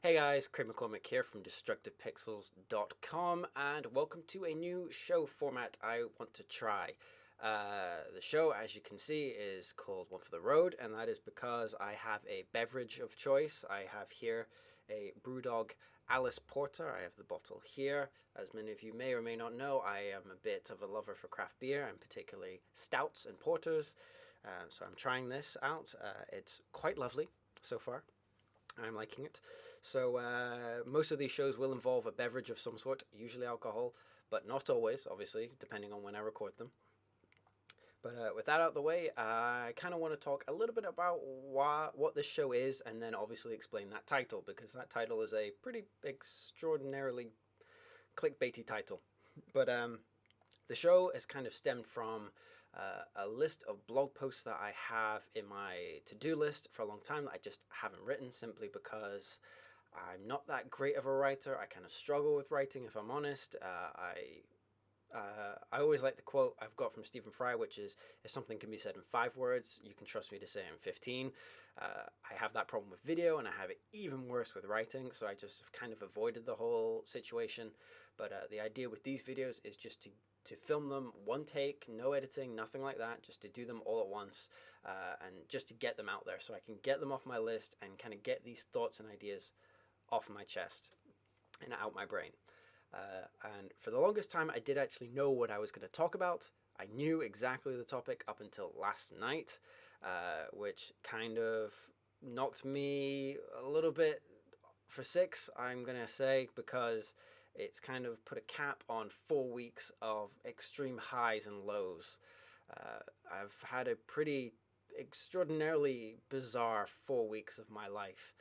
Hey guys, Craig McCormick here from DestructivePixels.com, and welcome to a new show format I want to try. The show, as you can see, is called One for the Road, and that is because I have a beverage of choice. I have here a Brewdog Alice Porter. I have the bottle here. As many of you may or may not know, I am a bit of a lover for craft beer, and particularly stouts and porters. So I'm trying this out. It's quite lovely so far. I'm liking it. So most of these shows will involve a beverage of some sort, usually alcohol, but not always, obviously, depending on when I record them. But with that out of the way, I kind of want to talk a little bit about what this show is, and then obviously explain that title, because that title is a pretty extraordinarily clickbaity title. But the show has kind of stemmed from a list of blog posts that I have in my to-do list for a long time that I just haven't written, simply because I'm not that great of a writer. I kind of struggle with writing, if I'm honest. I always like the quote I've got from Stephen Fry, which is, if something can be said in 5 words, you can trust me to say it in 15. I have that problem with video, and I have it even worse with writing, so I just have kind of avoided the whole situation. But the idea with these videos is just to film them one take, no editing, nothing like that, just to do them all at once, and just to get them out there so I can get them off my list and kind of get these thoughts and ideas off my chest and out my brain. And for the longest time, I did actually know what I was going to talk about. I knew exactly the topic up until last night, which kind of knocked me a little bit for 6, I'm going to say, because it's kind of put a cap on 4 weeks of extreme highs and lows. I've had a pretty extraordinarily bizarre 4 weeks of my life,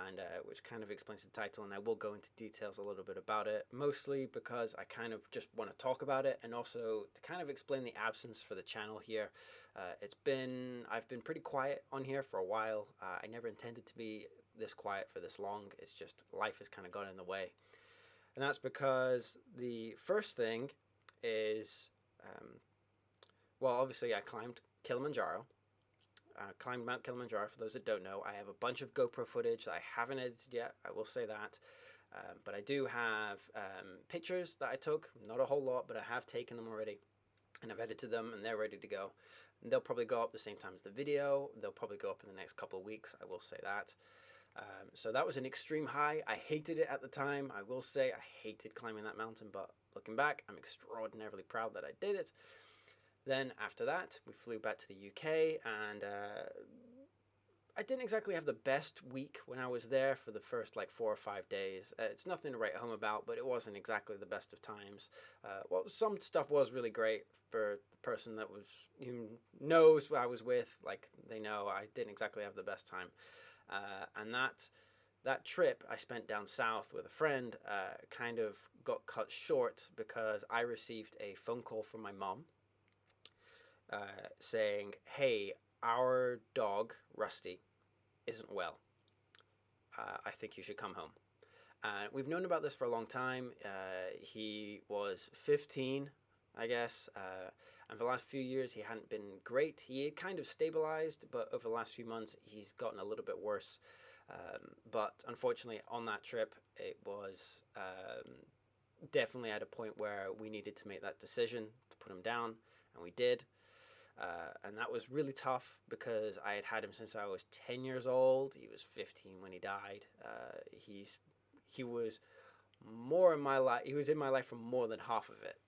and which kind of explains the title, and I will go into details a little bit about it, mostly because I kind of just want to talk about it, and also to kind of explain the absence for the channel here. I've been pretty quiet on here for a while. I never intended to be this quiet for this long. It's just life has kind of got in the way. And that's because the first thing is, well, obviously I climbed Kilimanjaro. Climbed Mount Kilimanjaro. For those that don't know, I have a bunch of GoPro footage that I haven't edited yet, I will say that. But I do have pictures that I took, not a whole lot, but I have taken them already. And I've edited them, and they're ready to go. And they'll probably go up the same time as the video. They'll probably go up in the next couple of weeks, I will say that. So that was an extreme high. I hated it at the time. I will say I hated climbing that mountain, but looking back, I'm extraordinarily proud that I did it. Then after that, we flew back to the UK, and I didn't exactly have the best week when I was there for the first like 4 or 5 days. It's nothing to write home about, but it wasn't exactly the best of times. Well, some stuff was really great for the person that was, who knows what I was with. Like, they know I didn't exactly have the best time. And that trip I spent down south with a friend kind of got cut short because I received a phone call from my mom saying, hey, our dog, Rusty, isn't well. I think you should come home. We've known about this for a long time. He was 15, I guess, and for the last few years he hadn't been great. He had kind of stabilized, but over the last few months he's gotten a little bit worse. But unfortunately on that trip it was definitely at a point where we needed to make that decision to put him down, and we did. And that was really tough because I had had him since I was 10 years old. He was 15 when he died. He was more in my life. He was in my life for more than half of it,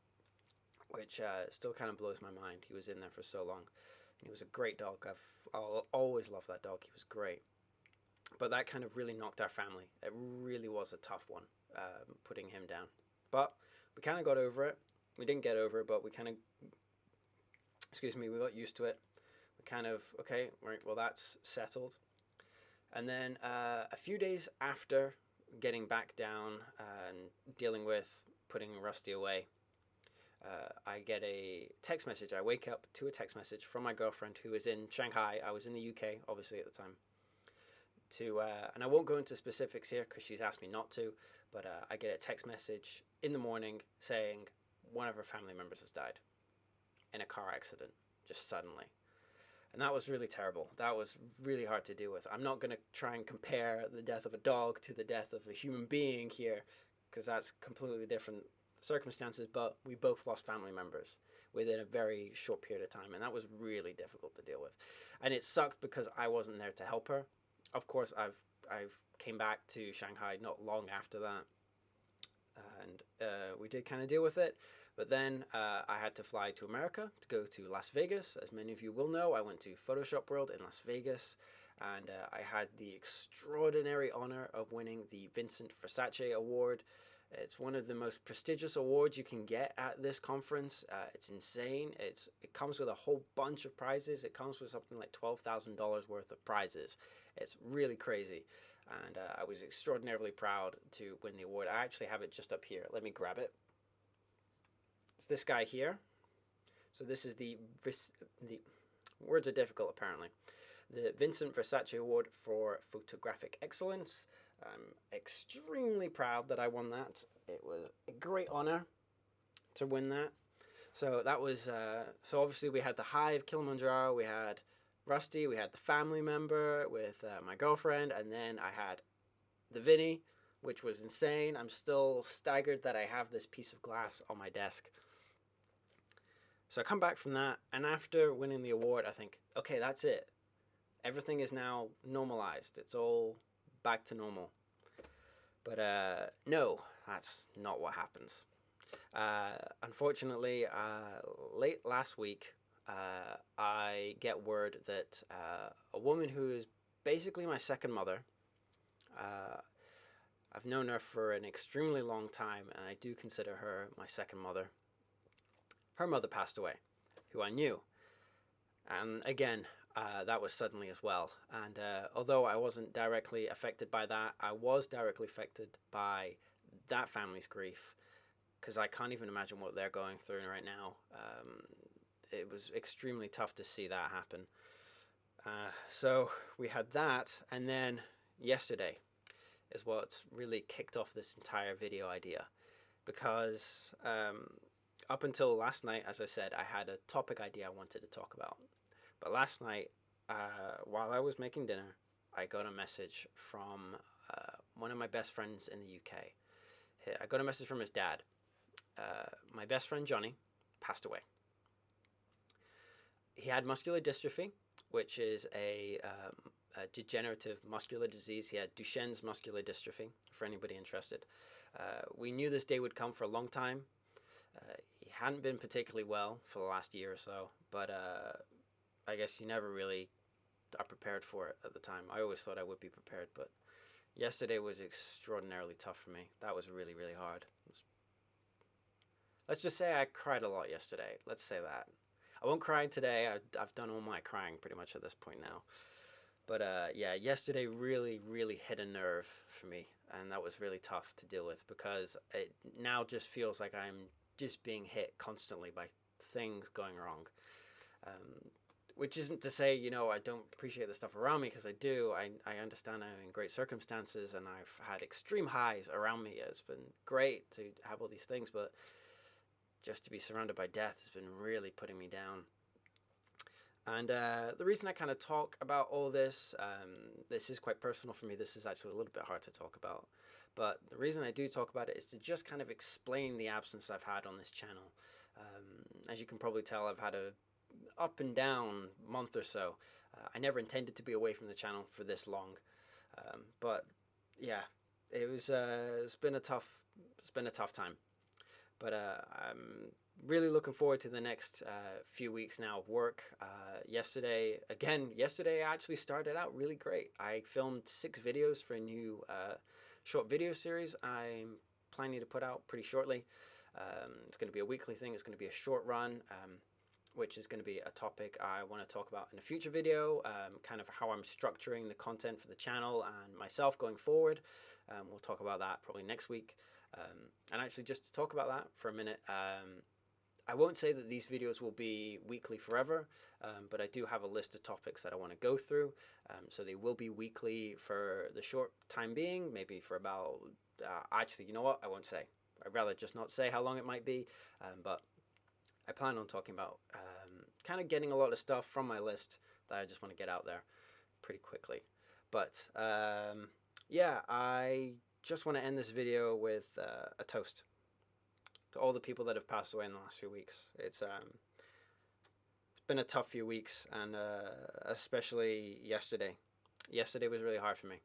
which still kind of blows my mind. He was in there for so long. And he was a great dog. I'll always love that dog. He was great. But that kind of really knocked our family. It really was a tough one, putting him down. But we kind of got over it. We didn't get over it, but we kind of, we got used to it. We kind of, okay, right, well, that's settled. And then a few days after getting back down and dealing with putting Rusty away, I get a text message. I wake up to a text message from my girlfriend who is in Shanghai. I was in the UK, obviously, at the time. And I won't go into specifics here because she's asked me not to, but I get a text message in the morning saying one of her family members has died in a car accident, just suddenly. And that was really terrible. That was really hard to deal with. I'm not going to try and compare the death of a dog to the death of a human being here, because that's completely different circumstances, but we both lost family members within a very short period of time, and that was really difficult to deal with. And it sucked because I wasn't there to help her. Of course, I've came back to Shanghai not long after that, and we did kind of deal with it. But then I had to fly to America to go to Las Vegas. As many of you will know, I went to Photoshop World in Las Vegas, and I had the extraordinary honor of winning the Vincent Versace Award. It's one of the most prestigious awards you can get at this conference. It's insane. It comes with a whole bunch of prizes. It comes with something like $12,000 worth of prizes. It's really crazy. And I was extraordinarily proud to win the award. I actually have it just up here. Let me grab it. It's this guy here. So this is the words are difficult apparently. The Vincent Versace Award for Photographic Excellence. I'm extremely proud that I won that. It was a great honor to win that. So that was, so obviously we had the Hive, Kilimanjaro, we had Rusty, we had the family member with my girlfriend, and then I had the Vinny, which was insane. I'm still staggered that I have this piece of glass on my desk. So I come back from that, and after winning the award, I think, okay, that's it. Everything is now normalized. It's all back to normal. But no, that's not what happens. Unfortunately, late last week, I get word that a woman who is basically my second mother, I've known her for an extremely long time, and I do consider her my second mother. Her mother passed away, who I knew. And again, that was suddenly as well. And although I wasn't directly affected by that, I was directly affected by that family's grief, because I can't even imagine what they're going through right now. It was extremely tough to see that happen. So we had that, and then yesterday is what's really kicked off this entire video idea, because up until last night, as I said, I had a topic idea I wanted to talk about. But last night, while I was making dinner, I got a message from one of my best friends in the UK. I got a message from his dad. My best friend Johnny passed away. He had muscular dystrophy, which is a degenerative muscular disease. He had Duchenne's muscular dystrophy, for anybody interested. We knew this day would come for a long time. He hadn't been particularly well for the last year or so, but I guess you never really are prepared for it at the time. I always thought I would be prepared, but yesterday was extraordinarily tough for me. That was really, really hard. Let's just say I cried a lot yesterday. Let's say that. I won't cry today. I've done all my crying pretty much at this point now. But yeah, yesterday really, really hit a nerve for me, and that was really tough to deal with, because it now just feels like I'm just being hit constantly by things going wrong. Which isn't to say, you know, I don't appreciate the stuff around me, because I do. I understand I'm in great circumstances, and I've had extreme highs around me. It's been great to have all these things, but just to be surrounded by death has been really putting me down. And the reason I kind of talk about all this, this is quite personal for me. This is actually a little bit hard to talk about. But the reason I do talk about it is to just kind of explain the absence I've had on this channel. As you can probably tell, I've had a up and down month or so. I never intended to be away from the channel for this long. But yeah, it's been a tough time. But I'm really looking forward to the next few weeks now of work. Yesterday I actually started out really great. I filmed 6 videos for a new short video series I'm planning to put out pretty shortly. It's going to be a weekly thing. It's going to be a short run, which is going to be a topic I want to talk about in a future video, kind of how I'm structuring the content for the channel and myself going forward. We'll talk about that probably next week. And actually, just to talk about that for a minute, I won't say that these videos will be weekly forever, but I do have a list of topics that I want to go through. So they will be weekly for the short time being, maybe for about, actually, you know what? I won't say. I'd rather just not say how long it might be, but I plan on talking about kind of getting a lot of stuff from my list that I just want to get out there pretty quickly. But yeah, I just want to end this video with a toast to all the people that have passed away in the last few weeks. It's been a tough few weeks, and especially yesterday. Yesterday was really hard for me.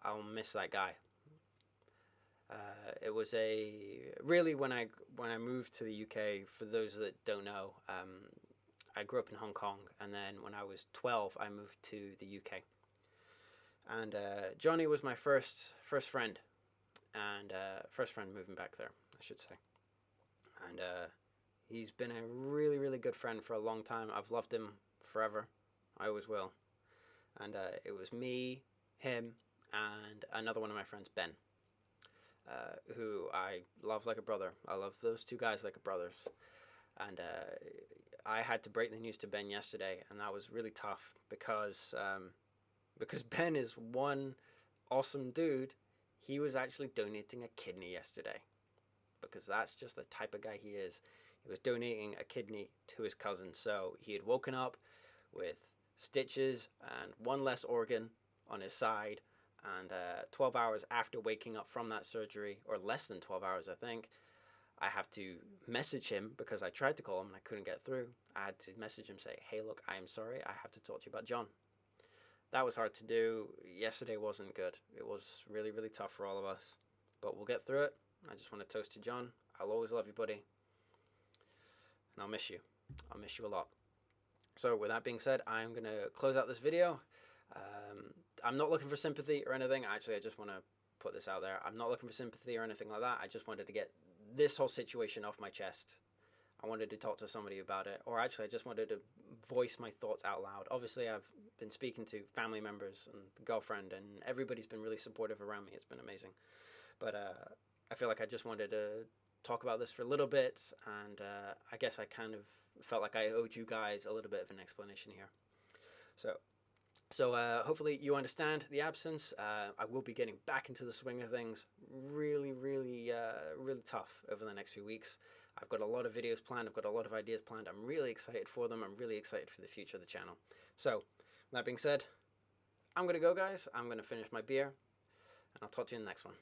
I'll miss that guy. It was really when I moved to the UK. For those that don't know, I grew up in Hong Kong, and then when I was 12, I moved to the UK. And Johnny was my first friend, and first friend moving back there, I should say. And he's been a really, really good friend for a long time. I've loved him forever. I always will. And it was me, him, and another one of my friends, Ben, who I love like a brother. I love those two guys like brothers. And I had to break the news to Ben yesterday, and that was really tough because Ben is one awesome dude. He was actually donating a kidney yesterday, because that's just the type of guy he is. He was donating a kidney to his cousin. So he had woken up with stitches and one less organ on his side, and 12 hours after waking up from that surgery, or less than 12 hours I think, I have to message him, because I tried to call him and I couldn't get through. I had to message him, say, hey look, I am sorry, I have to talk to you about John. That was hard to do. Yesterday wasn't good. It was really, really tough for all of us, but we'll get through it. I just want to toast to John. I'll always love you, buddy, and I'll miss you. I'll miss you a lot. So with that being said, I'm going to close out this video. I'm not looking for sympathy or anything. Actually, I just want to put this out there. I'm not looking for sympathy or anything like that. I just wanted to get this whole situation off my chest. I wanted to talk to somebody about it, or actually I just wanted to voice my thoughts out loud. Obviously, I've been speaking to family members and the girlfriend, and everybody's been really supportive around me. It's been amazing. But I feel like I just wanted to talk about this for a little bit, and I guess I kind of felt like I owed you guys a little bit of an explanation here. So hopefully you understand the absence. I will be getting back into the swing of things really, really, really tough over the next few weeks. I've got a lot of videos planned. I've got a lot of ideas planned. I'm really excited for them. I'm really excited for the future of the channel. So that being said, I'm going to go, guys. I'm going to finish my beer, and I'll talk to you in the next one.